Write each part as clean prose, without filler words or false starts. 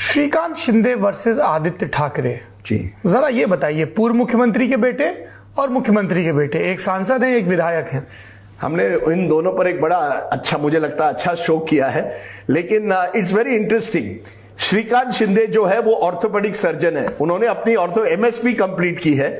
Shrikant Shinde versus Aditya Thackeray ji, जरा ये बताइए, पूर्व मुख्यमंत्री के बेटे और मुख्यमंत्री के बेटे, एक सांसद हैं एक विधायक हैं। हमने इन दोनों पर एक बड़ा अच्छा, मुझे लगता है अच्छा शो किया है, लेकिन it's very interesting. Shrikant Shinde जो है वो ऑर्थोपेडिक सर्जन है, उन्होंने अपनी ऑर्थो एमएसपी कंप्लीट की है।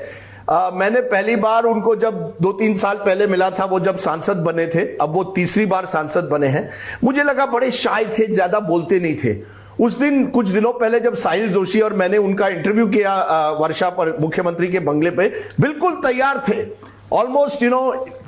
मैंने पहली बार उनको जब 2-3 साल पहले मिला था, वो जब सांसद बने थे, अब वो तीसरी बार सांसद बने हैं। मुझे लगा बड़े शाय थे, ज्यादा बोलते नहीं थे। उस दिन कुछ दिनों पहले जब साहिल जोशी और मैंने उनका इंटरव्यू किया वर्षा पर, मुख्यमंत्री के बंगले पे, बिल्कुल तैयार थे, ऑलमोस्ट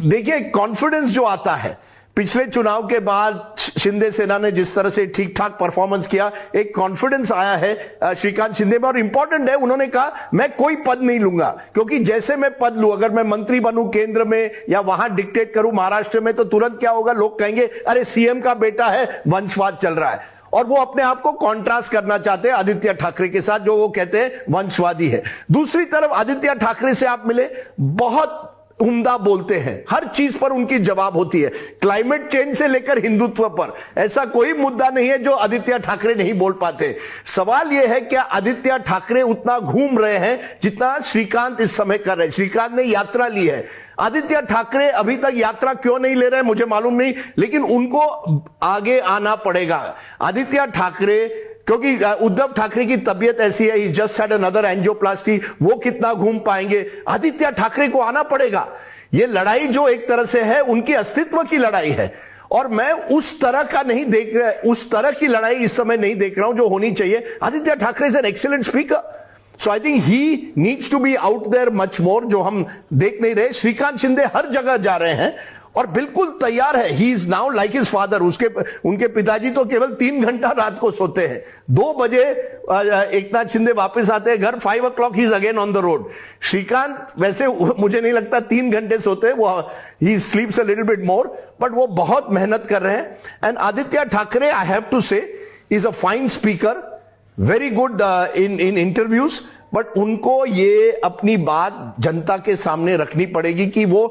देखिए कॉन्फिडेंस जो आता है। पिछले चुनाव के बाद शिंदे सेना ने जिस तरह से ठीक ठाक परफॉर्मेंस किया, एक कॉन्फिडेंस आया है श्रीकांत शिंदे में। और इंपॉर्टेंट है, उन्होंने कहा मैं कोई पद नहीं लूंगा, क्योंकि जैसे मैं पद लूं, अगर मैं मंत्री बनूं केंद्र में या वहां डिक्टेट करूं महाराष्ट्र में, तो तुरंत क्या होगा, लोग कहेंगे अरे सीएम का बेटा है, वंशवाद चल रहा है। और वो अपने आप को कॉन्ट्रास्ट करना चाहते हैं आदित्य ठाकरे के साथ, जो वो कहते हैं वंशवादी है। दूसरी तरफ आदित्य ठाकरे से आप मिले, बहुत उम्दा बोलते हैं, हर चीज पर उनकी जवाब होती है। क्लाइमेट चेंज से लेकर हिंदुत्व पर ऐसा कोई मुद्दा नहीं है जो आदित्य ठाकरे नहीं बोल पाते। सवाल यह है क्या आदित्य ठाकरे उतना घूम रहे हैं जितना श्रीकांत इस समय कर रहे हैं। श्रीकांत ने यात्रा ली है, आदित्य ठाकरे अभी तक यात्रा क्यों नहीं ले रहे हैं मुझे मालूम नहीं, लेकिन उनको आगे आना पड़ेगा। आदित्य ठाकरे, क्योंकि उद्धव ठाकरे की तबीयत ऐसी है, ही जस्ट हैड अनदर एंजियोप्लास्टी, वो कितना घूम पाएंगे, आदित्य ठाकरे को आना पड़ेगा। ये लड़ाई जो एक तरह से है उनके अस्तित्व की लड़ाई है, और मैं उस तरह का नहीं देख रहा, उस तरह की लड़ाई इस समय नहीं देख रहा हूं जो होनी चाहिए। Aditya Thackeray is an excellent speaker, so I think he needs to be out there much more, जो हम देख नहीं रहे। श्रीकांत शिंदे हर जगह जा रहे हैं और बिल्कुल तैयार है। He is now like his father. उनके पिताजी तो केवल 3 घंटा रात को सोते हैं, 2 बजे एकनाथ शिंदे वापस आते हैं घर, 5 o'clock he is again on the road. Shrikant वैसे मुझे नहीं लगता 3 घंटे सोते हैं, वो he sleeps a little bit more, but वो बहुत मेहनत कर रहे हैं। And Aditya Thackeray, I have to say, is a fine speaker, very good in interviews, but उनको ये अपनी बात जनता के सामने रखनी पड़ेगी कि वो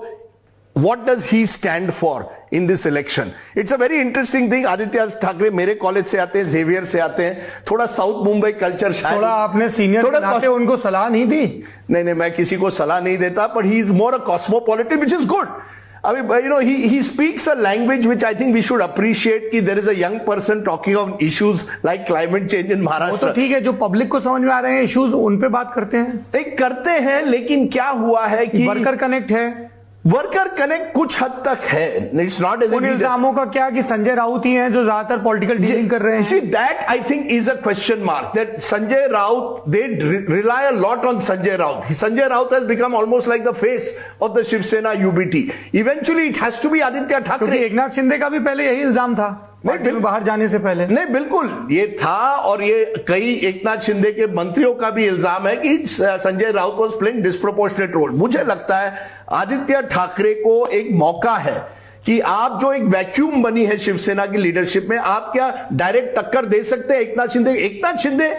what does he stand for in this election. It's a very interesting thing. Aditya Thackeray मेरे कॉलेज से आते हैं, जेवियर से आते हैं, थोड़ा साउथ मुंबई कल्चर शायद थोड़ा आपने सीनियर के नाते उनको सलाह नहीं दी। नहीं, मैं किसी को सलाह नहीं देता, but he is more a cosmopolitan, which is good. अभी he speaks a language which I think we should appreciate, कि there is a young person talking of issues like climate change in Maharashtra. तो ठीक है, जो public को समझ में आ रहे हैं इश्यूज, उन पे बात करते हैं। एक करते हैं, लेकिन क्या हुआ है कि वर्कर कनेक्ट है, वर्कर कनेक्ट कुछ हद तक है। इट्स नॉट उन इल्जामों का क्या कि संजय राउत ही हैं जो ज्यादातर पॉलिटिकल डीलिंग कर रहे हैं। See, that I think is a question mark. That Sanjay Raut, they rely a lot on Sanjay Raut. Sanjay Raut has become almost like the face of the Shiv Sena UBT. Eventually, it has to be Aditya Thackeray. क्योंकि एकनाथ शिंदे का भी पहले यही इल्जाम था, नहीं बाहर जाने से पहले। नहीं, बिल्कुल ये था, और ये कई एकनाथ शिंदे के मंत्रियों का भी इल्जाम है कि Sanjay Raut was playing disproportionate role. मुझे लगता है आदित्य ठाकरे को एक मौका है कि आप जो एक वैक्यूम बनी है शिवसेना की लीडरशिप में, आप क्या डायरेक्ट टक्कर दे सकते हैं एकनाथ शिंदे। एकनाथ शिंदे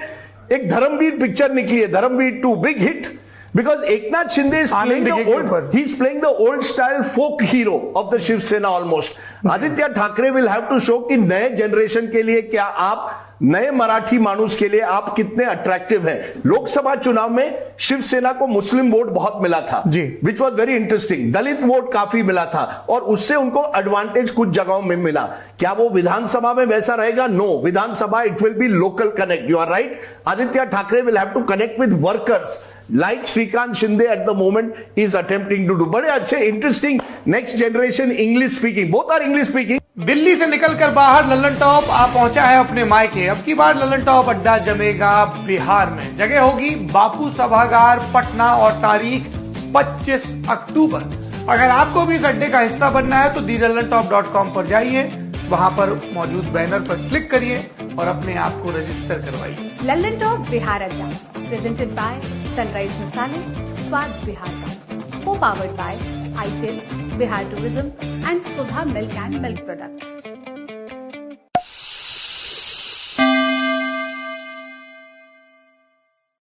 एक धर्मवीर पिक्चर निकली है, Dharmaveer 2, big hit, because Eknath Shinde is playing he's playing the old style folk hero of the Shiv Sena almost. Aditya Thackeray will have to show कि नए जनरेशन के लिए क्या आप, नए मराठी मानुस के लिए आप कितने अट्रैक्टिव हैं। लोकसभा चुनाव में शिवसेना को मुस्लिम वोट बहुत मिला था जी, which was very interesting. Dalit vote काफी मिला था, और उससे उनको एडवांटेज कुछ जगहों में मिला। क्या वो विधानसभा में वैसा रहेगा? नो, विधानसभा it will be local connect. You are right, Aditya Thackeray will have to connect with workers like Shrikant Shinde at the moment is attempting to do. बड़े अच्छे interesting next generation English speaking, both are English speaking. Delhi से निकलकर बाहर Lallan top आ पहुंचा है अपने मायके। अब की बार लल्लन टॉप अड्डा जमेगा बिहार में। जगह होगी बापू सभागार, पटना, और तारीख 25 अक्टूबर। अगर आपको भी इस अड्डे का हिस्सा बनना है तो thelallanTop.com पर जाइए, वहां पर मौजूद बैनर पर क्लिक करिए और अपने आप को रजिस्टर करवाइए। लल्लन टॉप बिहार अड्डा, प्रेजेंटेड बाय सनराइज मसाले, स्वाद बिहार का, को powered by itel, Bihar tourism and Sudha milk and milk products.